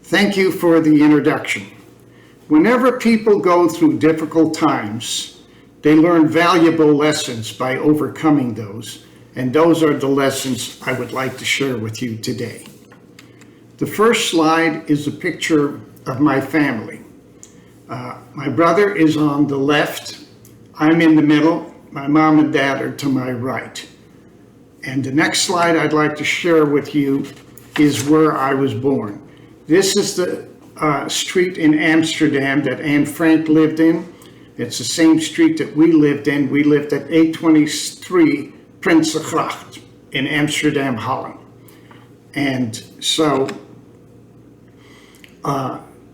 Thank you for the introduction. Whenever people go through difficult times, they learn valuable lessons by overcoming those, and those are the lessons I would like to share with you today. The first slide is a picture of my family. My brother is on the left, I'm in the middle, my mom and dad are to my right. And the next slide I'd like to share with you is where I was born. This is the street in Amsterdam that Anne Frank lived in. It's the same street that we lived in. We lived at 823 Prinsengracht in Amsterdam, Holland. And so,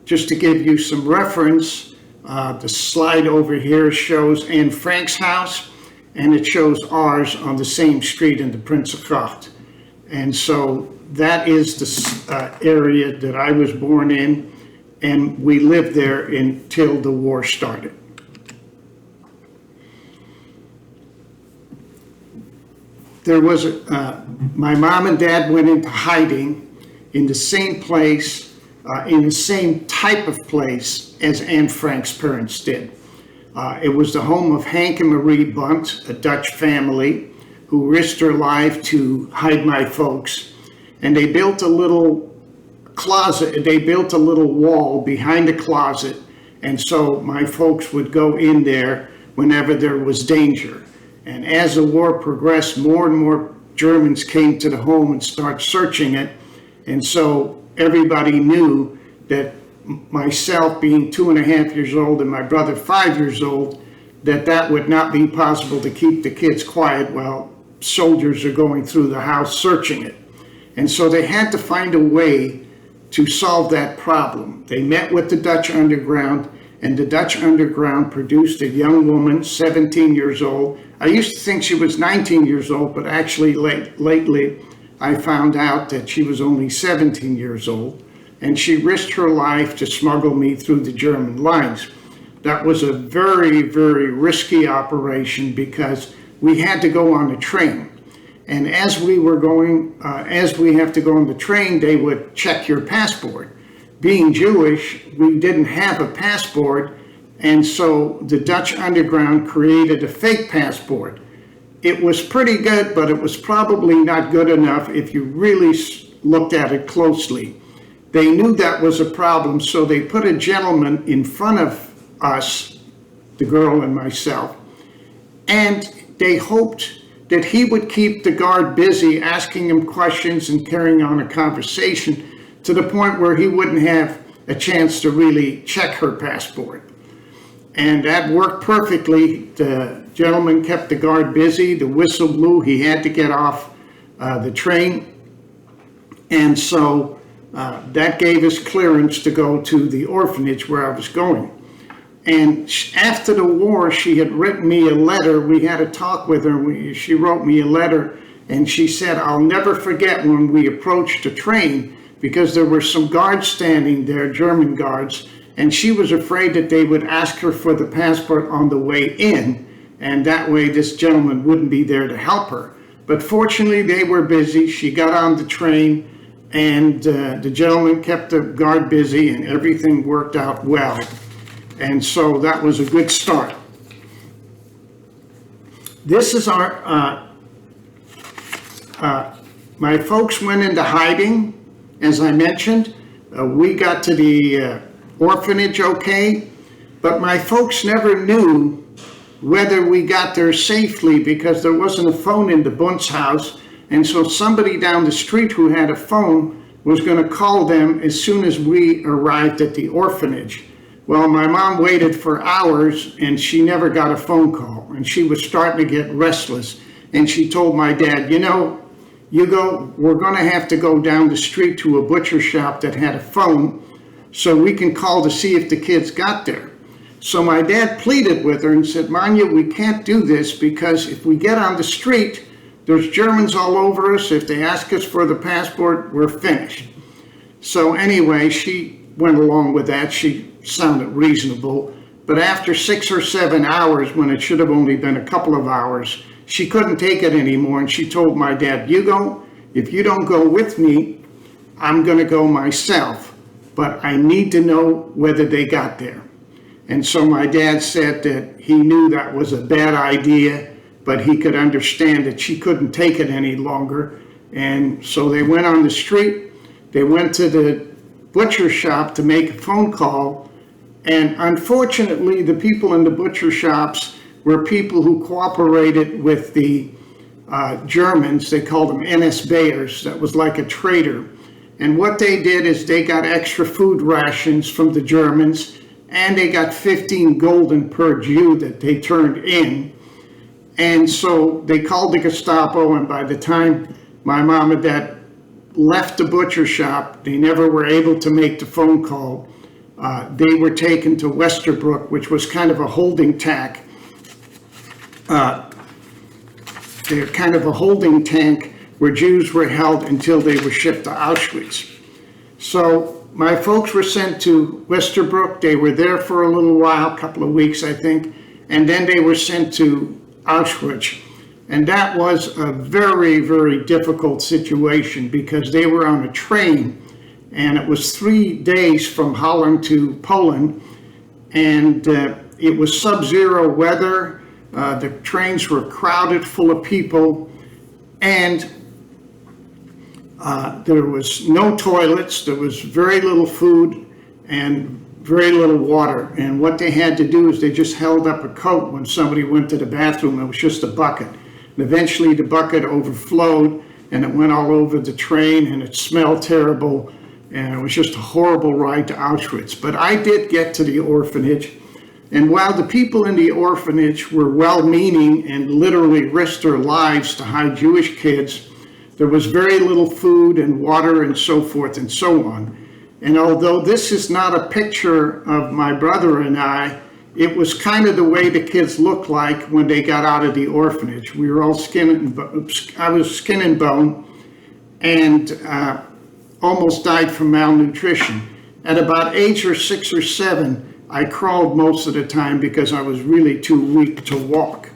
just to give you some reference, the slide over here shows Anne Frank's house, and it shows ours on the same street in the Prinsengracht. And so that is the area that I was born in, and we lived there until the war started. There was my mom and dad went into hiding in the same place, in the same type of place as Anne Frank's parents did. It was the home of Hank and Marie Bunt, a Dutch family who risked their life to hide my folks. And they built a little closet, they built a little wall behind the closet. And so my folks would go in there whenever there was danger. And as the war progressed, more and more Germans came to the home and started searching it. And so everybody knew that myself being 2.5 years old and my brother 5 years old, that would not be possible to keep the kids quiet while soldiers are going through the house searching it. And so they had to find a way to solve that problem. They met with the Dutch underground, and the Dutch underground produced a young woman, 17 years old. I used to think she was 19 years old, but actually lately I found out that she was only 17 years old, and she risked her life to smuggle me through the German lines. That was a very, very risky operation because we had to go on a train. And as we were going, as we have to go on the train, they would check your passport. Being Jewish, we didn't have a passport, and so the Dutch underground created a fake passport. It was pretty good, but it was probably not good enough if you really looked at it closely. They knew that was a problem, so they put a gentleman in front of us, the girl and myself, and they hoped that he would keep the guard busy asking him questions and carrying on a conversation to the point where he wouldn't have a chance to really check her passport. And that worked perfectly. The gentleman kept the guard busy, the whistle blew, he had to get off the train. And so that gave us clearance to go to the orphanage where I was going. And after the war, she had written me a letter. We had a talk with her. She wrote me a letter, and she said, "I'll never forget when we approached the train, because there were some guards standing there, German guards, and she was afraid that they would ask her for the passport on the way in, and that way this gentleman wouldn't be there to help her." But fortunately, they were busy. She got on the train, and the gentleman kept the guard busy, and everything worked out well. And so that was a good start. This is our, my folks went into hiding, as I mentioned. We got to the orphanage okay, but my folks never knew whether we got there safely because there wasn't a phone in the Bunt's house, and so somebody down the street who had a phone was going to call them as soon as we arrived at the orphanage. Well, my mom waited for hours and she never got a phone call, and she was starting to get restless, and she told my dad, "You know, we're going to have to go down the street to a butcher shop that had a phone so we can call to see if the kids got there." So my dad pleaded with her and said, "Manya, we can't do this because if we get on the street, there's Germans all over us. If they ask us for the passport, we're finished." So anyway, she went along with that. She sounded reasonable, but after 6 or 7 hours, when it should have only been a couple of hours, she couldn't take it anymore, and she told my dad, "Hugo, if you don't go with me, I'm going to go myself." but I need to know whether they got there. And so my dad said that he knew that was a bad idea, but he could understand that she couldn't take it any longer. And so they went on the street, they went to the butcher shop to make a phone call. And unfortunately, the people in the butcher shops were people who cooperated with the Germans. They called them NS Bayers. That was like a traitor. And what they did is they got extra food rations from the Germans, and they got 15 gulden per Jew that they turned in. And so they called the Gestapo, and by the time my mom and dad left the butcher shop, they never were able to make the phone call. They were taken to Westerbrook, which was kind of a holding tank. They're kind of a holding tank where Jews were held until they were shipped to Auschwitz. So my folks were sent to Westerbrook. They were there for a little while, a couple of weeks, I think, and then they were sent to Auschwitz. And that was a very, very difficult situation because they were on a train, and it was 3 days from Holland to Poland, and it was sub-zero weather. The trains were crowded full of people, and there was no toilets, there was very little food, and very little water. And what they had to do is they just held up a coat when somebody went to the bathroom. It was just a bucket. And eventually the bucket overflowed, and it went all over the train, and it smelled terrible, and it was just a horrible ride to Auschwitz. But I did get to the orphanage, and while the people in the orphanage were well-meaning and literally risked their lives to hide Jewish kids, there was very little food and water and so forth and so on. And although this is not a picture of my brother and I, it was kind of the way the kids looked like when they got out of the orphanage. We were all I was skin and bone, and almost died from malnutrition. At about age 6 or 7, I crawled most of the time because I was really too weak to walk.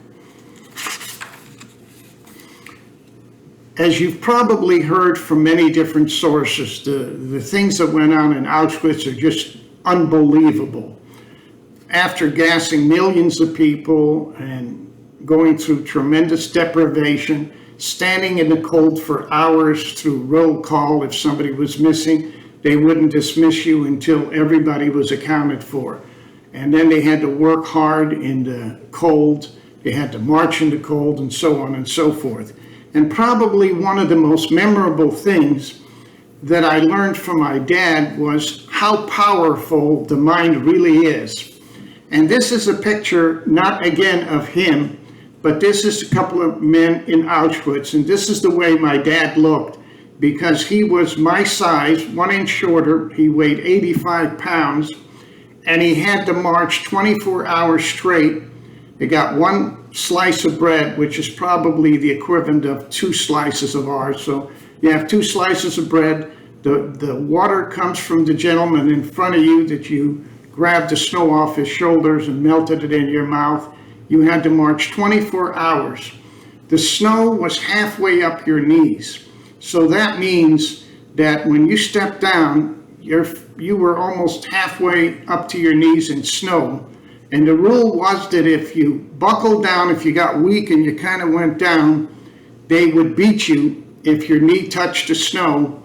As you've probably heard from many different sources, the things that went on in Auschwitz are just unbelievable. After gassing millions of people and going through tremendous deprivation, standing in the cold for hours through roll call if somebody was missing, they wouldn't dismiss you until everybody was accounted for. And then they had to work hard in the cold, they had to march in the cold, and so on and so forth. And probably one of the most memorable things that I learned from my dad was how powerful the mind really is. And this is a picture, not again of him, but this is a couple of men in Auschwitz. And this is the way my dad looked, because he was my size, 1 inch shorter. He weighed 85 pounds, and he had to march 24 hours straight. They got 1 slice of bread, which is probably the equivalent of 2 slices of ours. So you have 2 slices of bread. The water comes from the gentleman in front of you that you grabbed the snow off his shoulders and melted it in your mouth. You had to march 24 hours. The snow was halfway up your knees. So that means that when you stepped down, you were almost halfway up to your knees in snow. And the rule was that if you buckled down, if you got weak and you kind of went down, they would beat you if your knee touched the snow.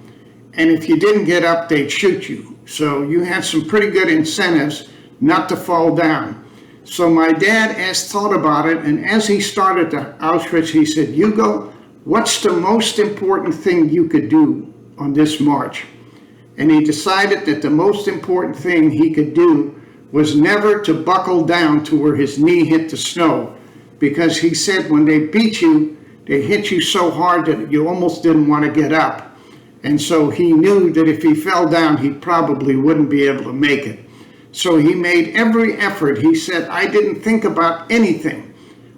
And if you didn't get up, they'd shoot you. So you had some pretty good incentives not to fall down. So my dad thought about it, and as he started to Auschwitz, he said, "Hugo, what's the most important thing you could do on this march?" And he decided that the most important thing he could do was never to buckle down to where his knee hit the snow, because he said when they beat you, they hit you so hard that you almost didn't want to get up. And so he knew that if he fell down, he probably wouldn't be able to make it. So he made every effort. He said, "I didn't think about anything.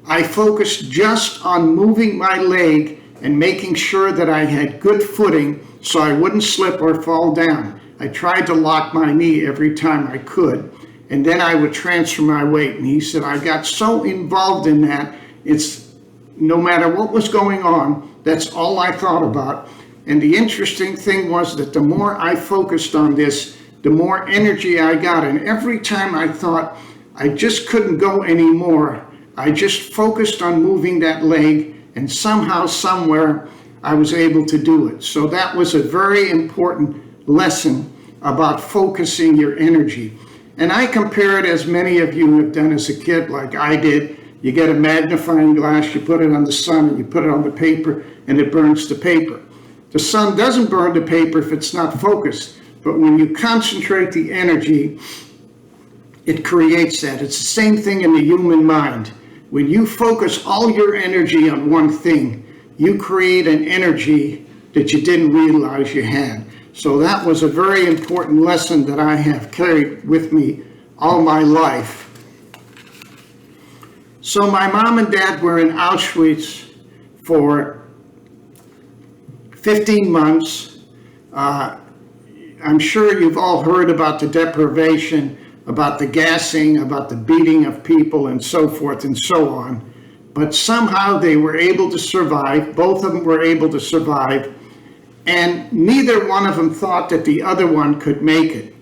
I focused just on moving my leg and making sure that I had good footing so I wouldn't slip or fall down. I tried to lock my knee every time I could, and then I would transfer my weight." And he said, "I got so involved in that, it's no matter what was going on, that's all I thought about." And the interesting thing was that the more I focused on this, the more energy I got. And every time I thought I just couldn't go anymore, I just focused on moving that leg, and somehow, somewhere, I was able to do it. So that was a very important lesson about focusing your energy. And I compare it, as many of you have done as a kid, like I did. You get a magnifying glass, you put it on the sun, and you put it on the paper, and it burns the paper. The sun doesn't burn the paper if it's not focused, but when you concentrate the energy, it creates that. It's the same thing in the human mind. When you focus all your energy on one thing, you create an energy that you didn't realize you had. So that was a very important lesson that I have carried with me all my life. So my mom and dad were in Auschwitz for 15 months. I'm sure you've all heard about the deprivation, about the gassing, about the beating of people, and so forth and so on. But somehow they were able to survive. Both of them were able to survive. And neither one of them thought that the other one could make it.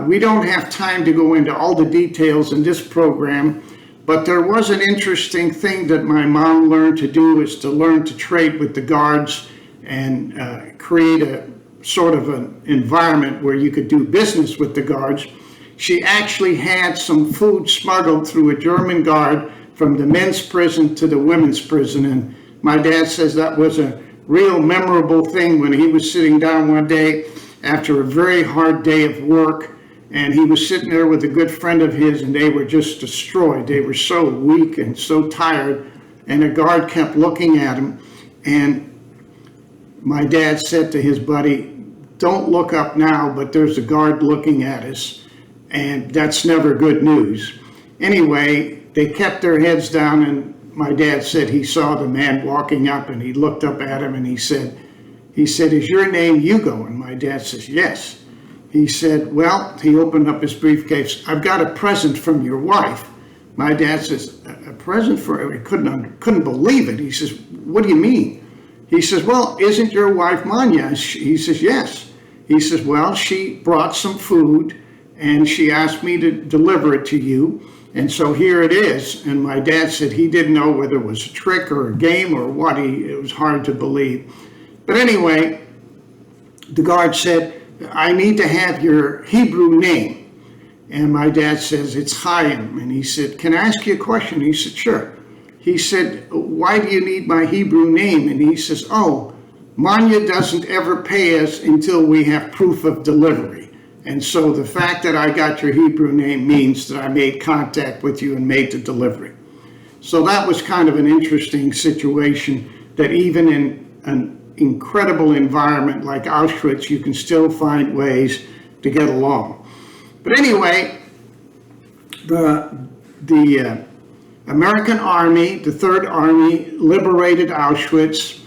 We don't have time to go into all the details in this program, but there was an interesting thing that my mom learned to do, is to learn to trade with the guards and create a sort of an environment where you could do business with the guards. She actually had some food smuggled through a German guard from the men's prison to the women's prison. And my dad says that was a real memorable thing when he was sitting down one day after a very hard day of work, and he was sitting there with a good friend of his, and they were just destroyed. They were so weak and so tired, and a guard kept looking at him, and my dad said to his buddy, "Don't look up now, but there's a guard looking at us," and that's never good news. Anyway, they kept their heads down, and my dad said he saw the man walking up, and he looked up at him, and he said, "Is your name Hugo?" And my dad says, "Yes." He said, "Well," he opened up his briefcase, "I've got a present from your wife." My dad says, "A present for her?" He couldn't believe it. He says, "What do you mean?" He says, "Well, isn't your wife Manya?" He says, "Yes." He says, "Well, she brought some food, and she asked me to deliver it to you. And so here it is." And my dad said he didn't know whether it was a trick or a game or what. It was hard to believe. But anyway, the guard said, "I need to have your Hebrew name." And my dad says, "It's Chaim." And he said, "Can I ask you a question?" He said, "Sure." He said, "Why do you need my Hebrew name?" And he says, "Oh, Manya doesn't ever pay us until we have proof of delivery. And so the fact that I got your Hebrew name means that I made contact with you and made the delivery." So that was kind of an interesting situation, that even in an incredible environment like Auschwitz, you can still find ways to get along. But anyway, the American Army, the Third Army, liberated Auschwitz,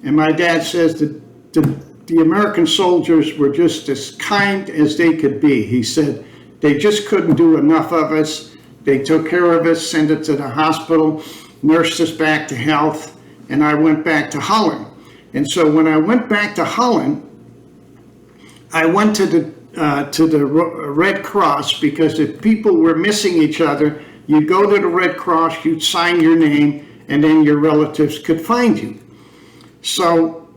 and my dad says that the American soldiers were just as kind as they could be. He said they just couldn't do enough of us. They took care of us, sent us to the hospital, nursed us back to health, and I went back to Holland. And so when I went back to Holland, I went to the Red Cross, because if people were missing each other, you'd go to the Red Cross, you'd sign your name, and then your relatives could find you. So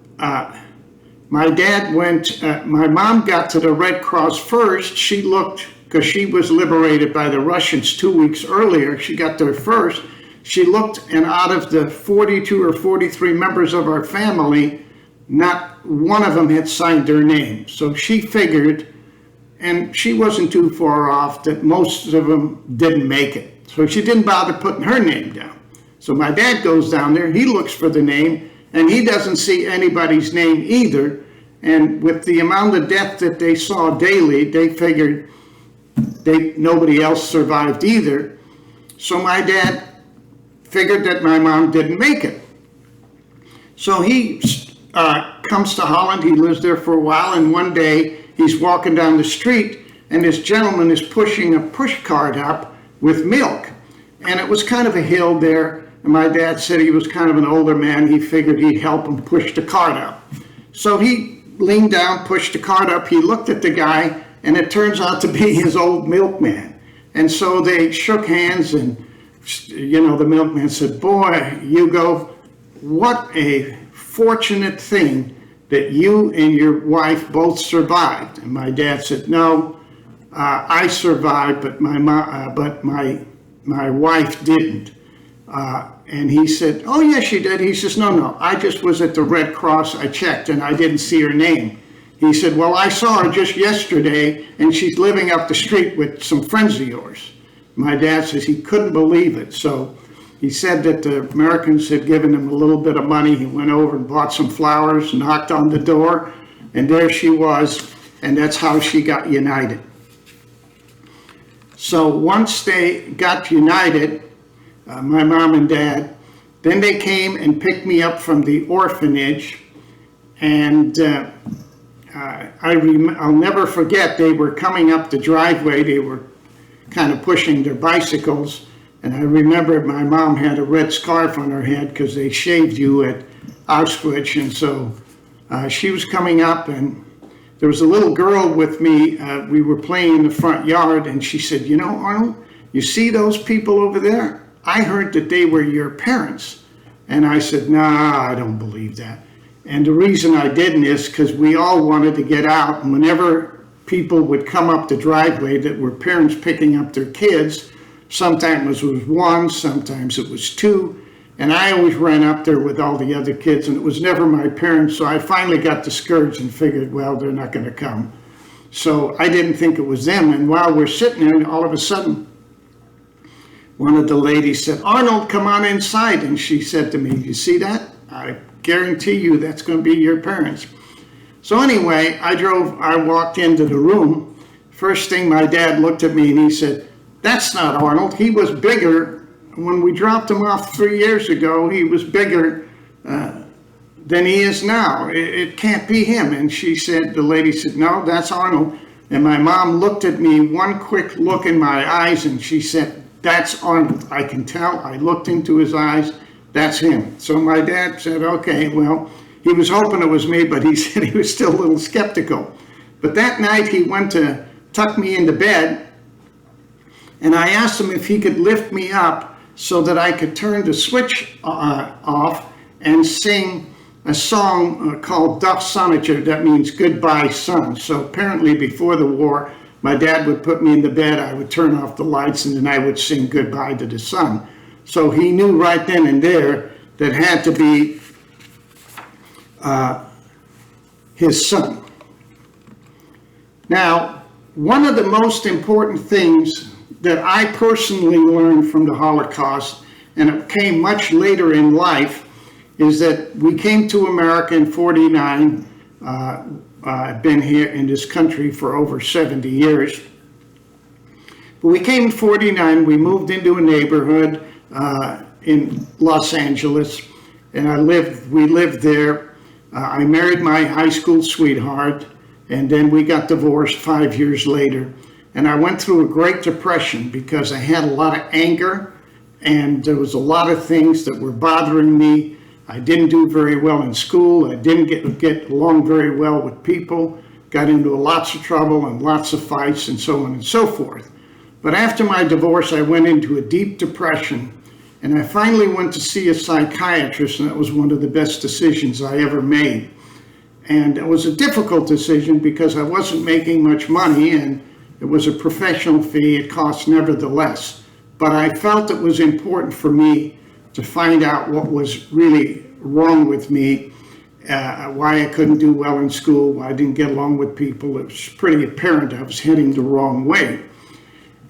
my dad went, my mom got to the Red Cross first. She looked, because she was liberated by the Russians 2 weeks earlier. She got there first. She looked, and out of the 42 or 43 members of our family, not one of them had signed their name. So she figured, and she wasn't too far off, that most of them didn't make it. So she didn't bother putting her name down. So my dad goes down there, he looks for the name, and he doesn't see anybody's name either. And with the amount of death that they saw daily, they figured nobody else survived either. So my dad figured that my mom didn't make it. So he comes to Holland, he lives there for a while, and one day he's walking down the street, and this gentleman is pushing a push cart up with milk. And it was kind of a hill there, and my dad said he was kind of an older man. He figured he'd help him push the cart up. So he leaned down, pushed the cart up, he looked at the guy, and it turns out to be his old milkman. And so they shook hands, and the milkman said, "Boy, Hugo, what a fortunate thing that you and your wife both survived." And my dad said, "No, I survived, but my wife didn't." And he said, "Oh, yes, she did." He says, No, I just was at the Red Cross. I checked and I didn't see her name." He said, "Well, I saw her just yesterday and she's living up the street with some friends of yours." My dad says he couldn't believe it. So he said that the Americans had given him a little bit of money. He went over and bought some flowers, knocked on the door, and there she was. And that's how she got united. So once they got united, my mom and dad, then they came and picked me up from the orphanage, and I'll never forget, they were coming up the driveway. They were kind of pushing their bicycles, and I remember my mom had a red scarf on her head because they shaved you at Auschwitz, and so she was coming up, and there was a little girl with me. We were playing in the front yard, and she said, "Arnold, you see those people over there? I heard that they were your parents." And I said, "Nah, I don't believe that." And the reason I didn't is because we all wanted to get out. And whenever people would come up the driveway that were parents picking up their kids, sometimes it was one, sometimes it was two. And I always ran up there with all the other kids, and it was never my parents. So I finally got discouraged and figured, well, they're not going to come. So I didn't think it was them. And while we're sitting there, all of a sudden, one of the ladies said, "Arnold, come on inside." And she said to me, "You see that? I guarantee you that's going to be your parents." So anyway, I walked into the room. First thing, my dad looked at me and he said, "That's not Arnold. He was bigger. When we dropped him off 3 years ago, he was bigger than he is now. It can't be him." And the lady said, "No, that's Arnold." And my mom looked at me, one quick look in my eyes, and she said, "That's Arnold. I can tell." I looked into his eyes. That's him. So my dad said, "Okay, well," he was hoping it was me, but he said he was still a little skeptical. But that night he went to tuck me into bed, and I asked him if he could lift me up so that I could turn the switch off and sing a song called "Das Sonnetje," that means "Goodbye, Sun." So apparently before the war, my dad would put me in the bed, I would turn off the lights, and then I would sing "Goodbye to the Sun." So he knew right then and there that had to be his son. Now, one of the most important things that I personally learned from the Holocaust, and it came much later in life, is that we came to America in '49. I've been here in this country for over 70 years. But we came in '49, we moved into a neighborhood in Los Angeles, and we lived there. I married my high school sweetheart, and then we got divorced 5 years later. And I went through a Great Depression because I had a lot of anger, and there was a lot of things that were bothering me. I didn't do very well in school. I didn't get along very well with people. Got into lots of trouble and lots of fights and so on and so forth. But after my divorce, I went into a deep depression, and I finally went to see a psychiatrist, and that was one of the best decisions I ever made. And it was a difficult decision because I wasn't making much money, and it was a professional fee. It cost nevertheless. But I felt it was important for me to find out what was really wrong with me, why I couldn't do well in school, why I didn't get along with people. It was pretty apparent I was heading the wrong way.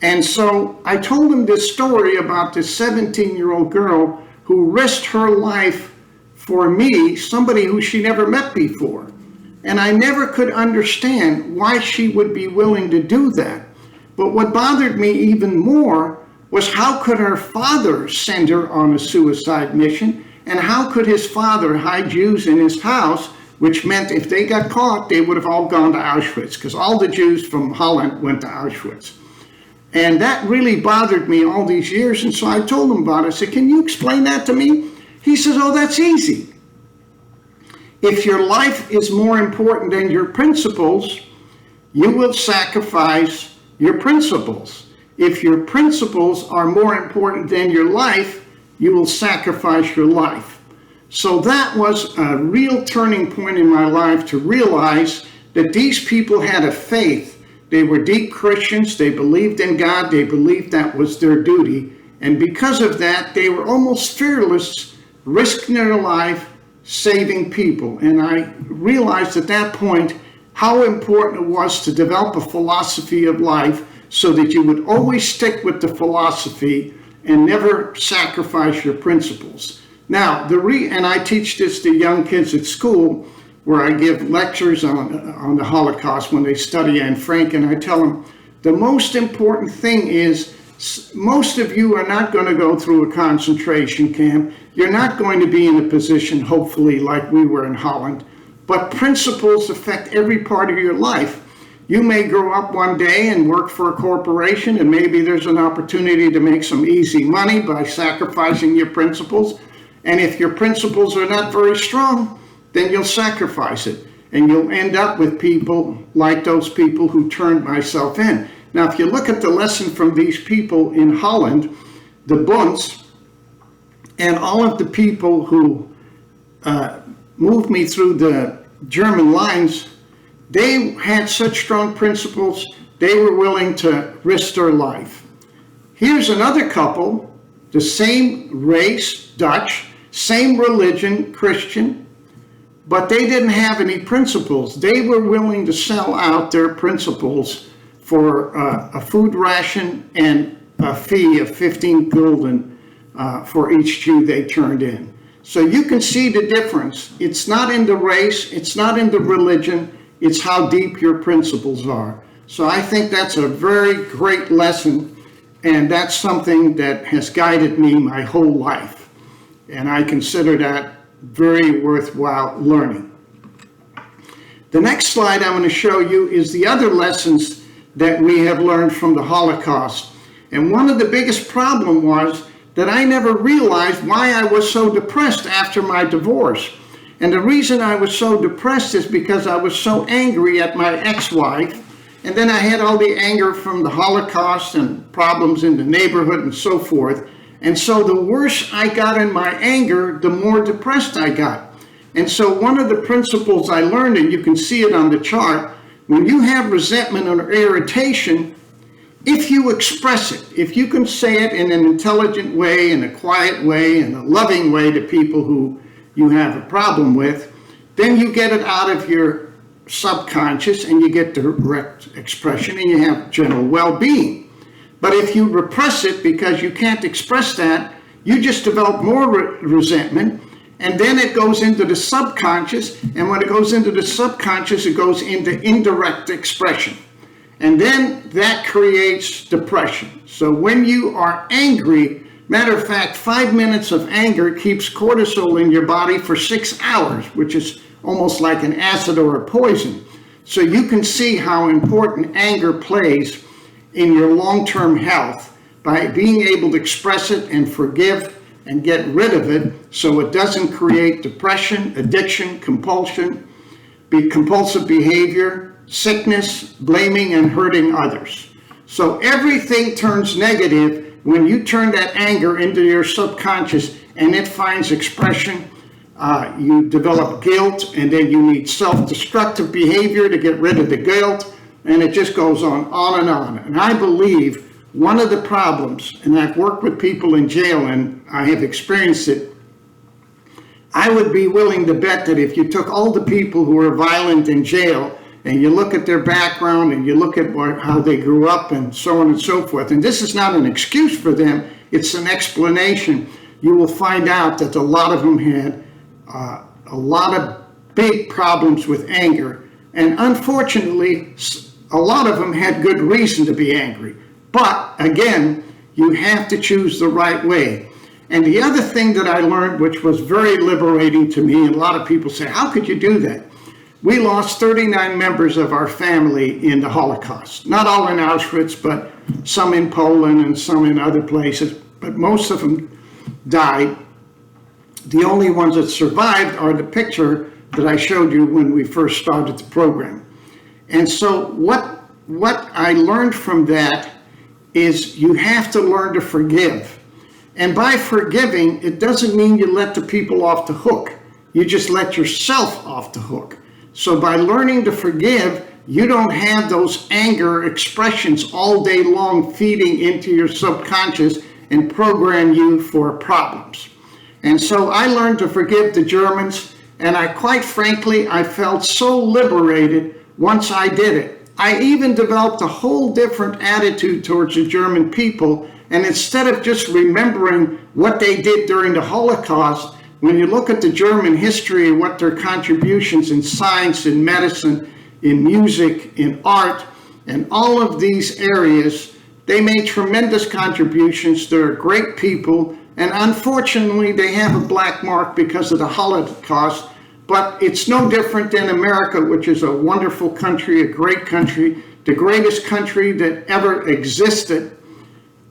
And so I told him this story about this 17-year-old girl who risked her life for me, somebody who she never met before. And I never could understand why she would be willing to do that. But what bothered me even more was how could her father send her on a suicide mission? And how could his father hide Jews in his house, which meant if they got caught, they would have all gone to Auschwitz, because all the Jews from Holland went to Auschwitz. And that really bothered me all these years. And so I told him about it. I said, "Can you explain that to me?" He says, "Oh, that's easy. If your life is more important than your principles, you will sacrifice your principles. If your principles are more important than your life, you will sacrifice your life. So that was a real turning point in my life to realize that these people had a faith. They were deep Christians. They believed in God. They believed that was their duty. And because of that, they were almost fearless, risking their life, saving people. And I realized at that point how important it was to develop a philosophy of life so that you would always stick with the philosophy and never sacrifice your principles. Now, and I teach this to young kids at school, where I give lectures on the Holocaust when they study Anne Frank, and I tell them the most important thing is most of you are not going to go through a concentration camp. You're not going to be in a position, hopefully, like we were in Holland, but principles affect every part of your life. You may grow up one day and work for a corporation, and maybe there's an opportunity to make some easy money by sacrificing your principles. And if your principles are not very strong, then you'll sacrifice it. And you'll end up with people like those people who turned myself in. Now, if you look at the lesson from these people in Holland, the Bunds, and all of the people who moved me through the German lines, they had such strong principles, they were willing to risk their life. Here's another couple, the same race, Dutch, same religion, Christian, but they didn't have any principles. They were willing to sell out their principles for a food ration and a fee of 15 gulden for each Jew they turned in. So you can see the difference. It's not in the race, it's not in the religion, it's how deep your principles are. So I think that's a very great lesson, and that's something that has guided me my whole life. And I consider that very worthwhile learning. The next slide I'm going to show you is the other lessons that we have learned from the Holocaust. And one of the biggest problems was that I never realized why I was so depressed after my divorce. And the reason I was so depressed is because I was so angry at my ex-wife. And then I had all the anger from the Holocaust and problems in the neighborhood and so forth. And so the worse I got in my anger, the more depressed I got. And so one of the principles I learned, and you can see it on the chart, when you have resentment or irritation, if you express it, if you can say it in an intelligent way, in a quiet way, in a loving way to people who you have a problem with, then you get it out of your subconscious and you get direct expression and you have general well-being. But if you repress it because you can't express that, you just develop more resentment, and then it goes into the subconscious, and when it goes into the subconscious, it goes into indirect expression. And then that creates depression. So when you are angry, matter of fact, 5 minutes of anger keeps cortisol in your body for 6 hours, which is almost like an acid or a poison. So you can see how important anger plays in your long-term health by being able to express it and forgive and get rid of it so it doesn't create depression, addiction, compulsive behavior, sickness, blaming, and hurting others. So everything turns negative when you turn that anger into your subconscious and it finds expression. You develop guilt, and then you need self-destructive behavior to get rid of the guilt, and it just goes on and on. And I believe one of the problems, and I've worked with people in jail and I have experienced it, I would be willing to bet that if you took all the people who are violent in jail and you look at their background and you look at how they grew up and so on and so forth, and this is not an excuse for them, it's an explanation, you will find out that a lot of them had a lot of big problems with anger. And unfortunately, a lot of them had good reason to be angry. But again, you have to choose the right way. And the other thing that I learned, which was very liberating to me, and a lot of people say, how could you do that? We lost 39 members of our family in the Holocaust. Not all in Auschwitz, but some in Poland and some in other places. But most of them died. The only ones that survived are the picture that I showed you when we first started the program. And so what I learned from that is you have to learn to forgive. And by forgiving, it doesn't mean you let the people off the hook. You just let yourself off the hook. So by learning to forgive, you don't have those anger expressions all day long feeding into your subconscious and program you for problems. And so I learned to forgive the Germans, and quite frankly, I felt so liberated once I did it. I even developed a whole different attitude towards the German people, and instead of just remembering what they did during the Holocaust, when you look at the German history and what their contributions in science, in medicine, in music, in art, and all of these areas, they made tremendous contributions. They're great people, and unfortunately, they have a black mark because of the Holocaust, but it's no different than America, which is a wonderful country, a great country, the greatest country that ever existed,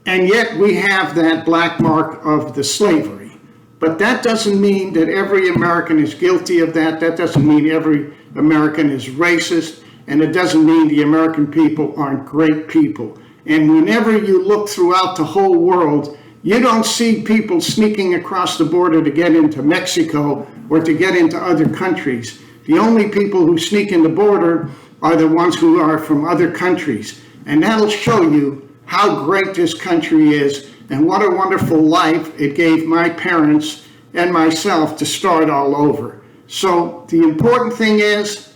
and yet we have that black mark of the slavery. But that doesn't mean that every American is guilty of that. That doesn't mean every American is racist, and it doesn't mean the American people aren't great people. And whenever you look throughout the whole world, you don't see people sneaking across the border to get into Mexico or to get into other countries. The only people who sneak in the border are the ones who are from other countries. And that'll show you how great this country is and what a wonderful life it gave my parents and myself to start all over. So the important thing is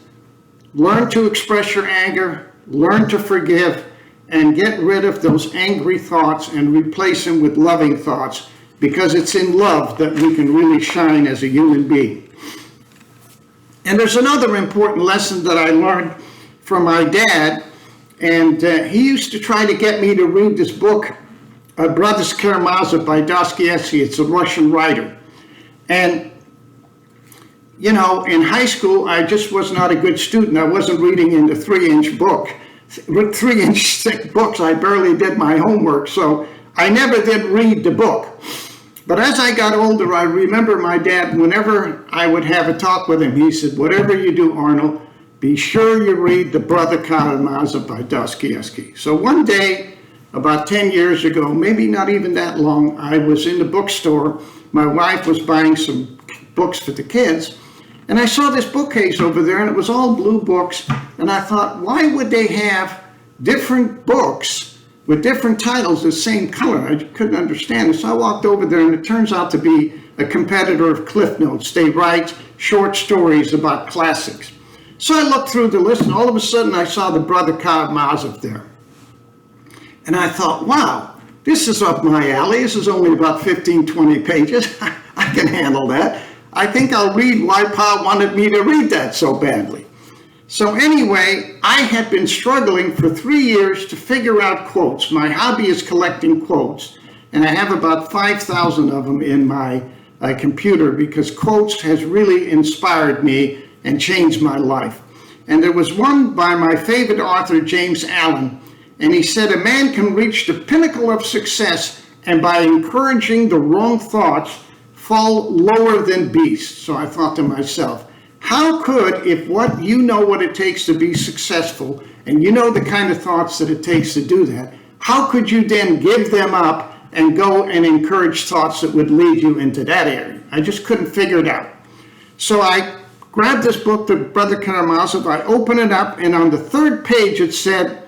learn to express your anger, learn to forgive, and get rid of those angry thoughts and replace them with loving thoughts, because it's in love that we can really shine as a human being. And there's another important lesson that I learned from my dad, and he used to try to get me to read this book, Brothers Karamazov by Dostoevsky. It's a Russian writer. And, you know, in high school, I just was not a good student. I wasn't reading in the 3-inch book. 3-inch thick books. I barely did my homework, so I never did read the book. But as I got older, I remember my dad, whenever I would have a talk with him, he said, whatever you do, Arnold, be sure you read The Brother Karamazov by Dostoevsky. So one day, about 10 years ago, maybe not even that long, I was in the bookstore. My wife was buying some books for the kids, and I saw this bookcase over there, and it was all blue books, and I thought, why would they have different books with different titles the same color? I couldn't understand it. So I walked over there, and it turns out to be a competitor of Cliff Notes. They write short stories about classics. So I looked through the list, and all of a sudden I saw The Brother Karamazov there. And I thought, wow, this is up my alley. This is only about 15, 20 pages. I can handle that. I think I'll read why Pa wanted me to read that so badly. So anyway, I had been struggling for 3 years to figure out quotes. My hobby is collecting quotes, and I have about 5,000 of them in my computer, because quotes has really inspired me and changed my life. And there was one by my favorite author, James Allen, and he said, a man can reach the pinnacle of success and by encouraging the wrong thoughts fall lower than beasts. So I thought to myself, how could, if you know what it takes to be successful and you know the kind of thoughts that it takes to do that, how could you then give them up and go and encourage thoughts that would lead you into that area? I just couldn't figure it out. So I grabbed this book, The Brother Karamazov, I opened it up, and on the 3rd page it said,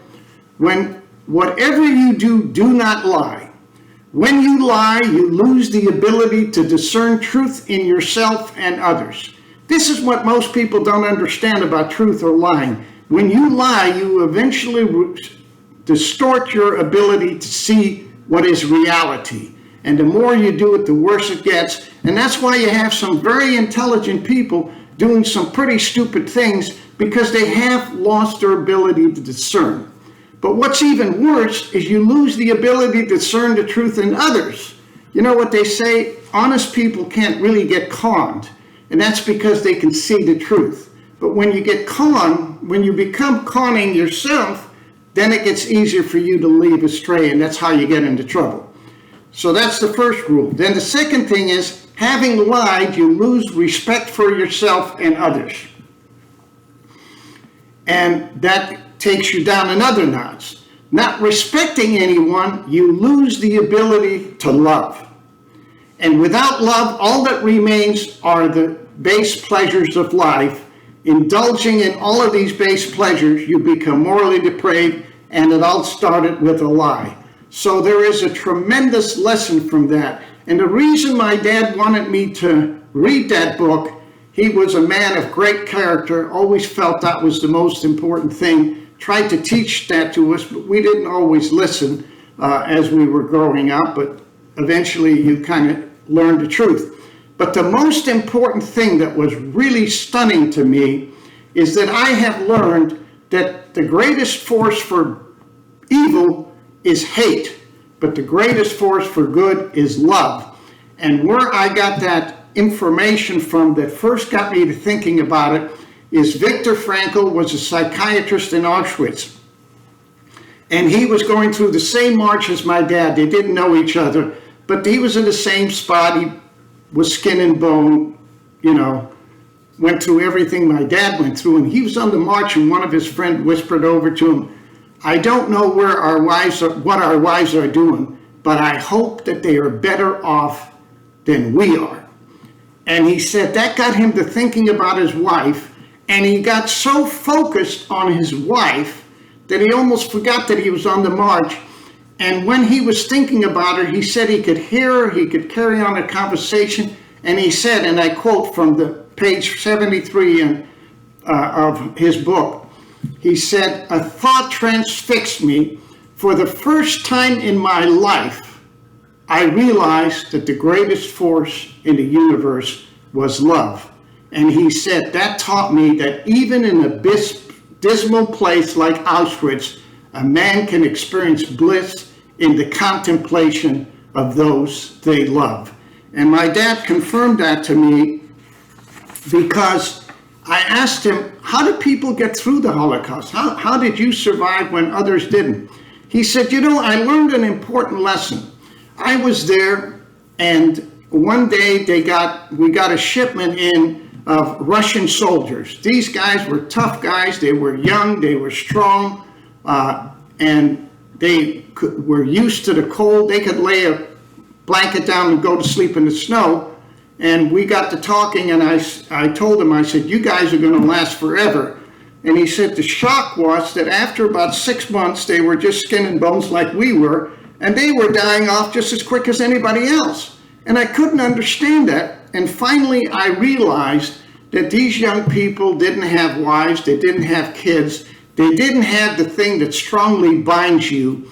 whatever you do, do not lie. When you lie, you lose the ability to discern truth in yourself and others. This is what most people don't understand about truth or lying. When you lie, you eventually distort your ability to see what is reality. And the more you do it, the worse it gets. And that's why you have some very intelligent people doing some pretty stupid things, because they have lost their ability to discern. But what's even worse is you lose the ability to discern the truth in others. You know what they say? Honest people can't really get conned. And that's because they can see the truth. But when you get conned, when you become conning yourself, then it gets easier for you to lead astray, and that's how you get into trouble. So that's the first rule. Then the second thing is, having lied, you lose respect for yourself and others. and that takes you down another notch. Not respecting anyone, you lose the ability to love. And without love, all that remains are the base pleasures of life. Indulging in all of these base pleasures, you become morally depraved, and it all started with a lie. So there is a tremendous lesson from that. And the reason my dad wanted me to read that book, he was a man of great character, always felt that was the most important thing, tried to teach that to us, but we didn't always listen as we were growing up, but eventually you kind of learned the truth. But the most important thing that was really stunning to me is that I have learned that the greatest force for evil is hate, but the greatest force for good is love. And where I got that information from that first got me to thinking about it is Viktor Frankl was a psychiatrist in Auschwitz. And he was going through the same march as my dad. They didn't know each other, but he was in the same spot. He was skin and bone, went through everything my dad went through. And he was on the march, and one of his friends whispered over to him, "I don't know what our wives are doing, but I hope that they are better off than we are." And he said that got him to thinking about his wife, and he got so focused on his wife that he almost forgot that he was on the march. And when he was thinking about her, he said he could hear her, he could carry on a conversation, and he said, and I quote from the page 73 of his book, he said, "A thought transfixed me. For the first time in my life, I realized that the greatest force in the universe was love." And he said, that taught me that even in a dismal place like Auschwitz, a man can experience bliss in the contemplation of those they love. And my dad confirmed that to me because I asked him, how did people get through the Holocaust? How did you survive when others didn't? He said, I learned an important lesson. I was there, and one day we got a shipment in of Russian soldiers. These guys were tough guys. They were young, they were strong, and they were used to the cold. They could lay a blanket down and go to sleep in the snow. And we got to talking, and I told him, I said, "You guys are going to last forever." And he said the shock was that after about 6 months, they were just skin and bones like we were, and they were dying off just as quick as anybody else. And I couldn't understand that. And finally, I realized that these young people didn't have wives, they didn't have kids, they didn't have the thing that strongly binds you.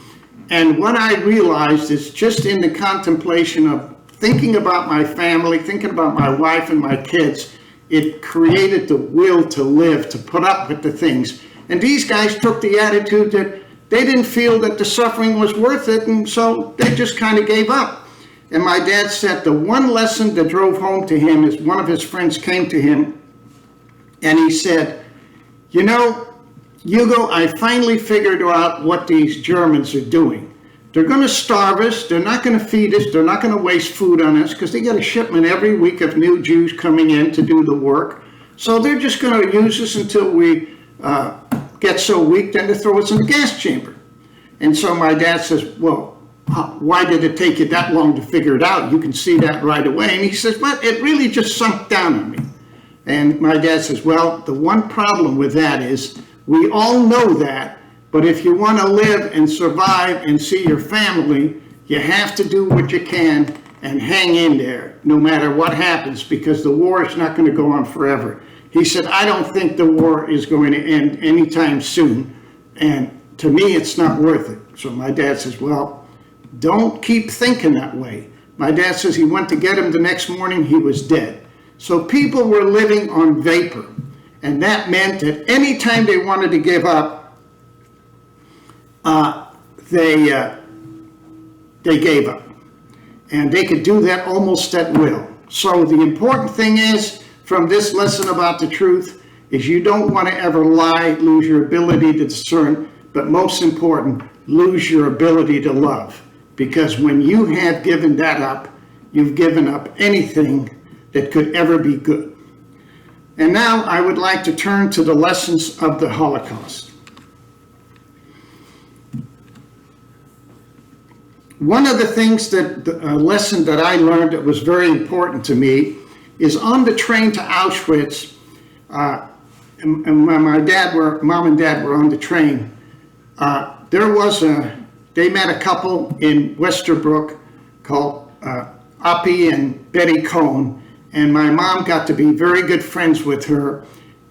And what I realized is just in the contemplation of thinking about my family, thinking about my wife and my kids, it created the will to live, to put up with the things. And these guys took the attitude that they didn't feel that the suffering was worth it, and so they just kind of gave up. And my dad said the one lesson that drove home to him is one of his friends came to him and he said, Hugo, I finally figured out what these Germans are doing. They're going to starve us. They're not going to feed us. They're not going to waste food on us because they get a shipment every week of new Jews coming in to do the work. So they're just going to use us until we get so weak, then to throw us in the gas chamber. And so my dad says, well, why did it take you that long to figure it out? You can see that right away. And he says, well, it really just sunk down on me. And my dad says, well, the one problem with that is we all know that, but if you want to live and survive and see your family, you have to do what you can and hang in there no matter what happens, because the war is not going to go on forever. He said, I don't think the war is going to end anytime soon, and to me it's not worth it. So my dad says, well, don't keep thinking that way. My dad says he went to get him the next morning, he was dead. So people were living on vapor, and that meant that anytime they wanted to give up, they gave up. And they could do that almost at will. So the important thing is, from this lesson about the truth, is you don't want to ever lie, lose your ability to discern, but most important, lose your ability to love. Because when you have given that up, you've given up anything that could ever be good. And now I would like to turn to the lessons of the Holocaust. One of the things a lesson that I learned that was very important to me is on the train to Auschwitz, and when mom and dad were on the train, they met a couple in Westerbrook called Oppie and Betty Cohn, and my mom got to be very good friends with her,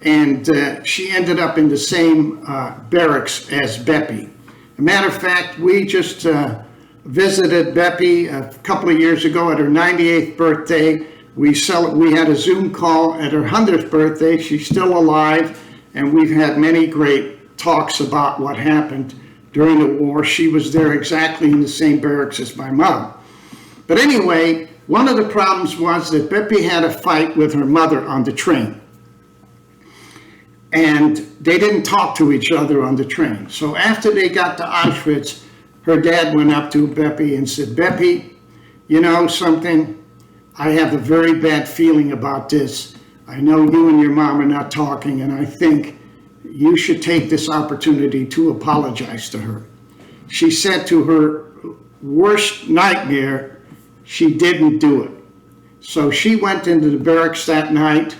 and she ended up in the same barracks as Beppy. As a matter of fact, we just visited Beppy a couple of years ago at her 98th birthday. We had a Zoom call at her 100th birthday. She's still alive, and we've had many great talks about what happened during the war. She was there exactly in the same barracks as my mom. But anyway, one of the problems was that Beppy had a fight with her mother on the train. And they didn't talk to each other on the train. So after they got to Auschwitz, her dad went up to Beppy and said, "Beppy, you know something? I have a very bad feeling about this. I know you and your mom are not talking, and I think you should take this opportunity to apologize to her." She said to her worst nightmare, she didn't do it. So she went into the barracks that night,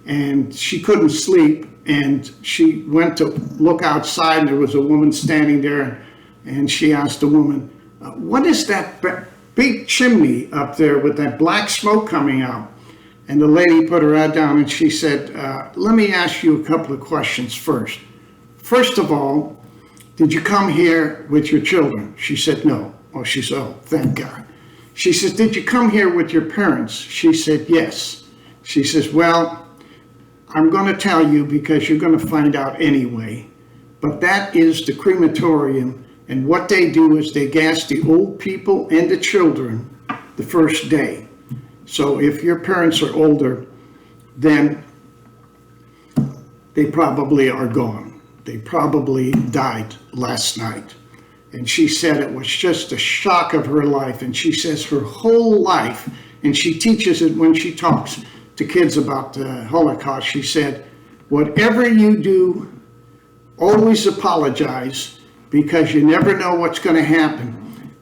and she couldn't sleep, and she went to look outside, and there was a woman standing there, and she asked the woman, "What is that big chimney up there with that black smoke coming out?" And the lady put her head down and she said, "Let me ask you a couple of questions first. First of all, did you come here with your children?" She said, "No." Oh, she said, "Oh, thank God." She says, "Did you come here with your parents?" She said, "Yes." She says, "Well, I'm going to tell you because you're going to find out anyway. But that is the crematorium, and what they do is they gas the old people and the children the first day. So if your parents are older, then they probably are gone. They probably died last night." And she said it was just a shock of her life. And she says her whole life, and she teaches it when she talks to kids about the Holocaust, she said, "Whatever you do, always apologize, because you never know what's going to happen.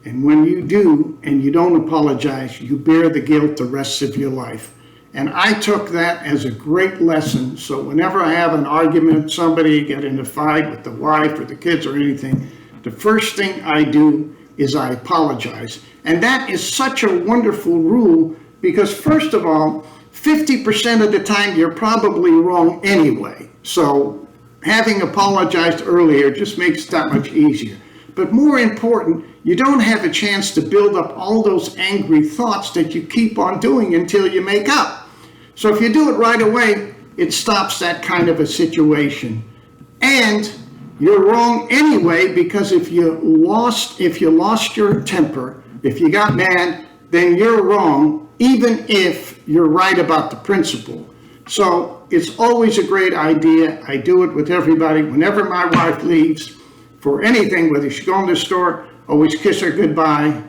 And when you do, and you don't apologize, you bear the guilt the rest of your life." And I took that as a great lesson. So whenever I have an argument, somebody get in a fight with the wife or the kids or anything, the first thing I do is I apologize. And that is such a wonderful rule, because first of all, 50% of the time you're probably wrong anyway. So having apologized earlier just makes it that much easier. But more important, you don't have a chance to build up all those angry thoughts that you keep on doing until you make up. So if you do it right away, it stops that kind of a situation. And you're wrong anyway, because if you lost your temper, if you got mad, then you're wrong, even if you're right about the principle. So it's always a great idea. I do it with everybody. Whenever my wife leaves for anything, whether she's going to the store, always kiss her goodbye,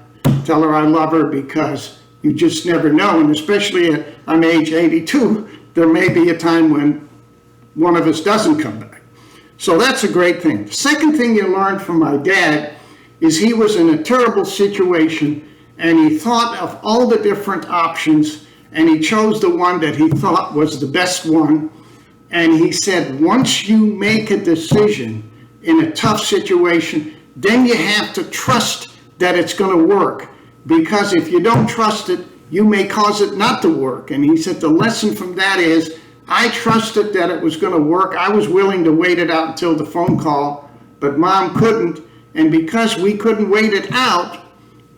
tell her I love her, because you just never know. And especially at age 82, there may be a time when one of us doesn't come back. So that's a great thing. The second thing you learn from my dad is he was in a terrible situation, and he thought of all the different options, and he chose the one that he thought was the best one. And he said, once you make a decision in a tough situation, then you have to trust that it's going to work, because if you don't trust it, you may cause it not to work. And he said the lesson from that is, I trusted that it was going to work. I was willing to wait it out until the phone call, but Mom couldn't. And because we couldn't wait it out,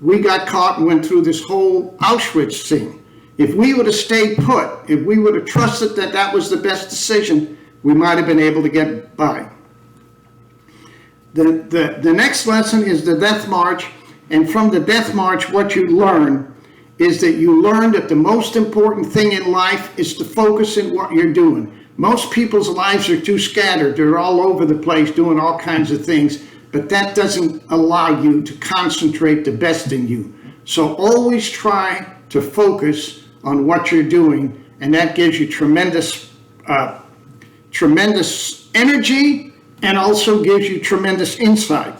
we got caught and went through this whole Auschwitz thing. If we would have stayed put, if we would have trusted that that was the best decision, we might have been able to get by. The next lesson is the death march. And from the death march, what you learn is that you learn that the most important thing in life is to focus in what you're doing. Most people's lives are too scattered. They're all over the place doing all kinds of things, but that doesn't allow you to concentrate the best in you. So always try to focus on what you're doing, and that gives you tremendous tremendous energy and also gives you tremendous insight.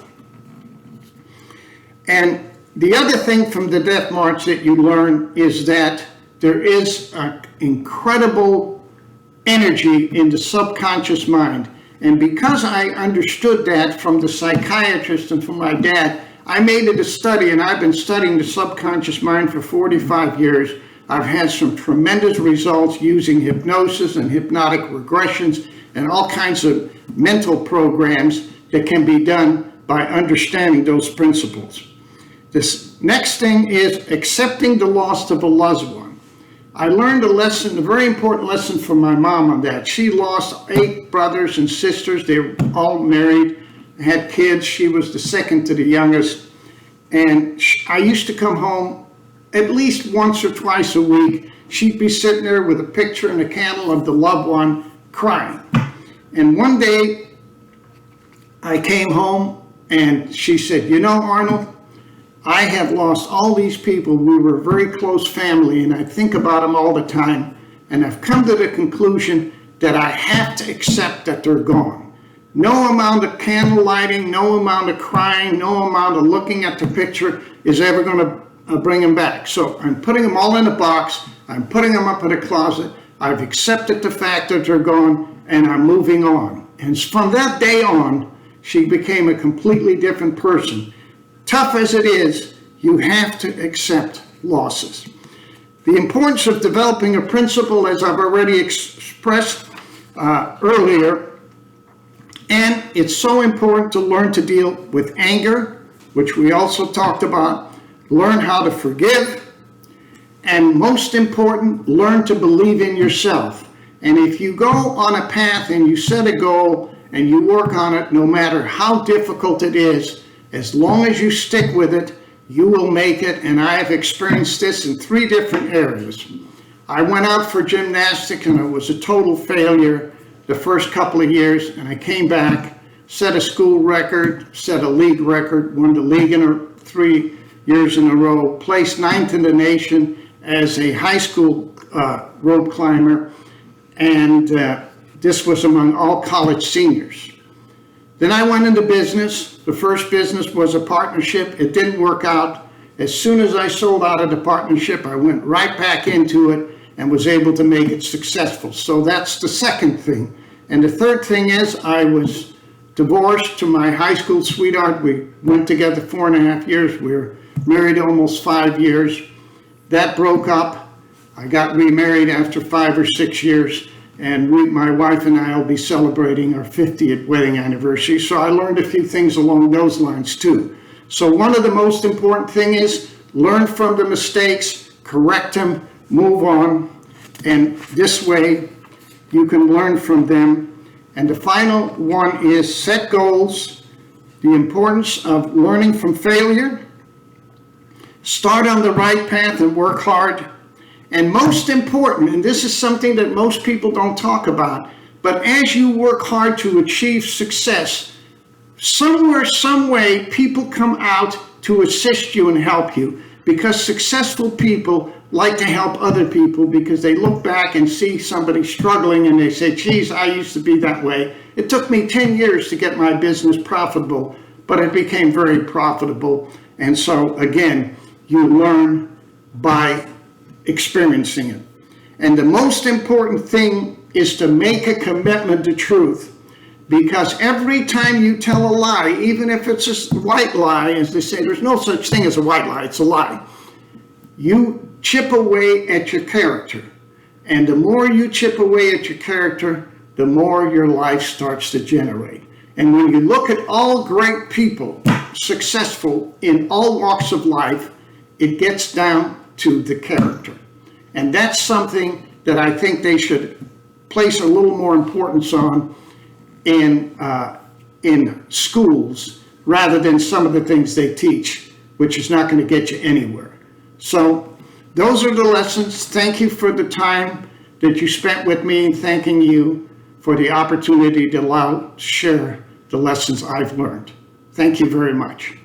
And the other thing from the Death March that you learn is that there is an incredible energy in the subconscious mind. And because I understood that from the psychiatrist and from my dad, I made it a study, and I've been studying the subconscious mind for 45 years. I've had some tremendous results using hypnosis and hypnotic regressions and all kinds of mental programs that can be done by understanding those principles. This next thing is accepting the loss of a loved one. I learned a lesson, a very important lesson from my mom on that. She lost 8 brothers and sisters. They were all married, had kids. She was the second to the youngest. And I used to come home at least once or twice a week. She'd be sitting there with a picture and a candle of the loved one crying. And one day I came home and she said, "You know, Arnold, I have lost all these people. We were a very close family, and I think about them all the time. And I've come to the conclusion that I have to accept that they're gone. No amount of candle lighting, no amount of crying, no amount of looking at the picture is ever going to bring them back. So I'm putting them all in a box. I'm putting them up in a closet. I've accepted the fact that they're gone, and I'm moving on." And from that day on, she became a completely different person. Tough as it is, you have to accept losses. The importance of developing a principle, as I've already expressed earlier, and it's so important to learn to deal with anger, which we also talked about, learn how to forgive, and most important, learn to believe in yourself. And if you go on a path and you set a goal and you work on it, no matter how difficult it is, as long as you stick with it, you will make it. And I have experienced this in 3 different areas. I went out for gymnastics and it was a total failure the first couple of years. And I came back, set a school record, set a league record, won the league in 3 years in a row, placed 9th in the nation as a high school rope climber. And this was among all college seniors. Then I went into business. The first business was a partnership. It didn't work out. As soon as I sold out of the partnership, I went right back into it and was able to make it successful. So that's the second thing. And the third thing is I was divorced to my high school sweetheart. We went together 4.5 years. We were married almost 5 years. That broke up. I got remarried after 5 or 6 years. And my wife and I will be celebrating our 50th wedding anniversary. So I learned a few things along those lines too. So one of the most important things is learn from the mistakes, correct them, move on. And this way you can learn from them. And the final one is set goals, the importance of learning from failure, start on the right path and work hard. And most important, and this is something that most people don't talk about, but as you work hard to achieve success, somewhere, some way, people come out to assist you and help you, because successful people like to help other people because they look back and see somebody struggling and they say, geez, I used to be that way. It took me 10 years to get my business profitable, but it became very profitable. And so again, you learn by experiencing it. And the most important thing is to make a commitment to truth, because every time you tell a lie, even if it's a white lie, as they say, there's no such thing as a white lie, it's a lie. You chip away at your character. And the more you chip away at your character, the more your life starts to generate. And when you look at all great people, successful in all walks of life, it gets down to the character. And that's something that I think they should place a little more importance on in schools, rather than some of the things they teach, which is not going to get you anywhere. So those are the lessons. Thank you for the time that you spent with me, and thanking you for the opportunity to share the lessons I've learned. Thank you very much.